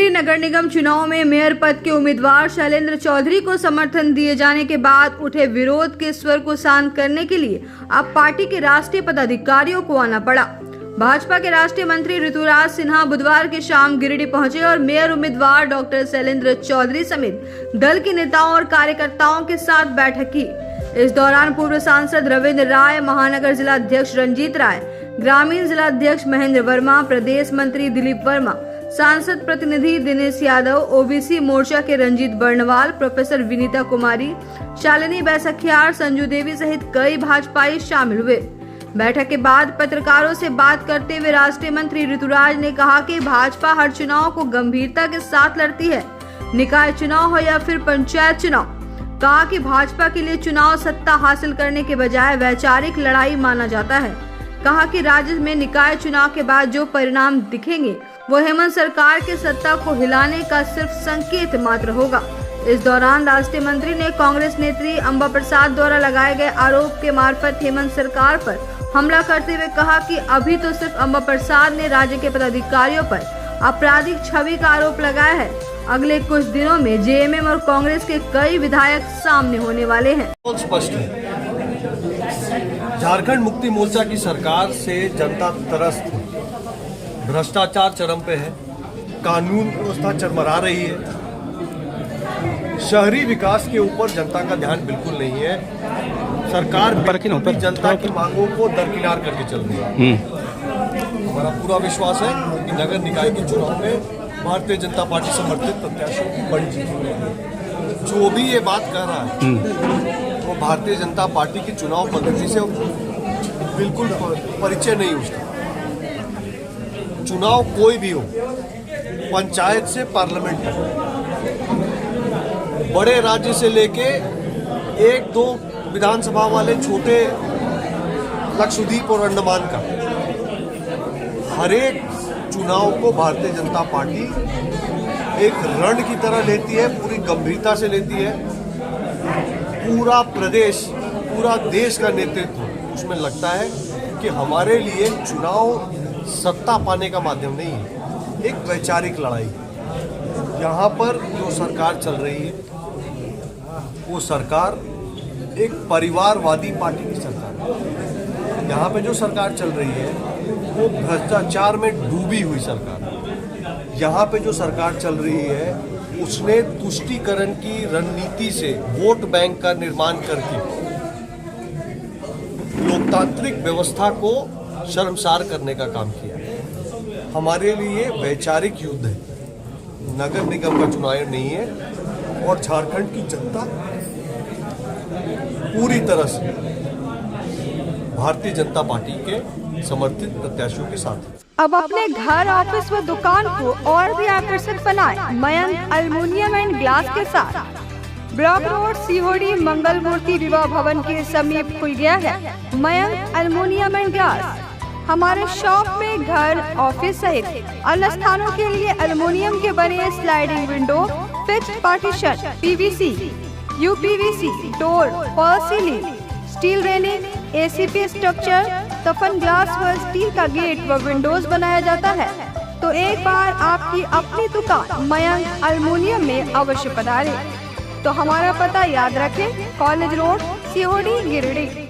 गिरिडीह नगर निगम चुनाव में मेयर पद के उम्मीदवार शैलेंद्र चौधरी को समर्थन दिए जाने के बाद उठे विरोध के स्वर को शांत करने के लिए अब पार्टी के राष्ट्रीय पदाधिकारियों को आना पड़ा। भाजपा के राष्ट्रीय मंत्री ऋतुराज सिन्हा बुधवार की शाम गिरिडीह पहुंचे और मेयर उम्मीदवार डॉक्टर शैलेंद्र चौधरी समेत दल के नेताओं और कार्यकर्ताओं के साथ बैठक की। इस दौरान पूर्व सांसद रविंद्र राय, महानगर जिला अध्यक्ष रंजीत राय, ग्रामीण जिला अध्यक्ष महेंद्र वर्मा, प्रदेश मंत्री दिलीप वर्मा, सांसद प्रतिनिधि दिनेश यादव, ओबीसी मोर्चा के रंजीत बर्णवाल, प्रोफेसर विनीता कुमारी, शालिनी बैसखियार, संजू देवी सहित कई भाजपाई शामिल हुए। बैठक के बाद पत्रकारों से बात करते हुए राष्ट्रीय मंत्री ऋतुराज ने कहा कि भाजपा हर चुनाव को गंभीरता के साथ लड़ती है, निकाय चुनाव हो या फिर पंचायत चुनाव। कहा कि भाजपा के लिए चुनाव सत्ता हासिल करने के बजाय वैचारिक लड़ाई माना जाता है। कहा कि राज्य में निकाय चुनाव के बाद जो परिणाम दिखेंगे वो हेमंत सरकार के सत्ता को हिलाने का सिर्फ संकेत मात्र होगा। इस दौरान राष्ट्रीय मंत्री ने कांग्रेस नेत्री अंबा प्रसाद द्वारा लगाए गए आरोप के मार्फत हेमंत सरकार पर हमला करते हुए कहा कि अभी तो सिर्फ अंबा प्रसाद ने राज्य के पदाधिकारियों पर आपराधिक छवि का आरोप लगाया है। अगले कुछ दिनों में जेएमएम और कांग्रेस के कई विधायक सामने होने वाले हैं। बहुत स्पष्ट है, झारखंड मुक्ति मोर्चा की सरकार से जनता त्रस्त है, भ्रष्टाचार चरम पे है, कानून व्यवस्था चरमरा रही है, शहरी विकास के ऊपर जनता का ध्यान बिल्कुल नहीं है। सरकार जनता की मांगों को दरकिनार करके चल रही है। हमारा पूरा विश्वास है कि नगर निकाय के चुनाव में भारतीय जनता पार्टी समर्थित प्रत्याशियों की बड़ी जीत होगी। जो भी ये बात कह रहा है वो भारतीय जनता पार्टी की चुनाव पद्धति से बिल्कुल परिचय नहीं उसका। चुनाव कोई भी हो, पंचायत से पार्लियामेंट तक, बड़े राज्य से लेके एक दो विधानसभा वाले छोटे लक्षद्वीप और अंडमान का, हर एक चुनाव को भारतीय जनता पार्टी एक रण की तरह लेती है, पूरी गंभीरता से लेती है। पूरा प्रदेश, पूरा देश का नेतृत्व उसमें लगता है कि हमारे लिए चुनाव सत्ता पाने का माध्यम नहीं है, एक वैचारिक लड़ाई। यहाँ पर जो सरकार चल रही है वो सरकार एक परिवारवादी पार्टी की सरकार है। यहाँ पे जो सरकार चल रही है वो भ्रष्टाचार में डूबी हुई सरकार है। यहाँ पे जो सरकार चल रही है उसने तुष्टीकरण की रणनीति से वोट बैंक का निर्माण करके लोकतांत्रिक व्यवस्था को शर्मसार करने का काम किया है। हमारे लिए वैचारिक युद्ध है, नगर निगम का चुनाव नहीं है। और झारखंड की जनता पूरी तरह से भारतीय जनता पार्टी के समर्थित प्रत्याशियों के साथ। अब अपने घर, ऑफिस व दुकान को और भी आकर्षक बनाएं मयंक एल्युमिनियम एंड ग्लास के साथ। ब्लॉक रोड, सीहोड़ी, मंगल मूर्ति विवाह भवन के समीप खुल गया है मयंक एल्युमिनियम एंड ग्लास। हमारे शॉप में घर, ऑफिस सहित अन्य स्थानों के लिए एल्युमिनियम के बने sliding window, fixed partition, PVC, uPVC door, fall ceiling, steel railing, ACP structure, toughen glass व स्टील का गेट व विंडोज बनाया जाता है। तो एक बार आपकी अपनी दुकान मयंक एल्युमिनियम में अवश्य पधारें। तो हमारा पता याद रखें, कॉलेज रोड, सीहोड़ी, गिरिडीह।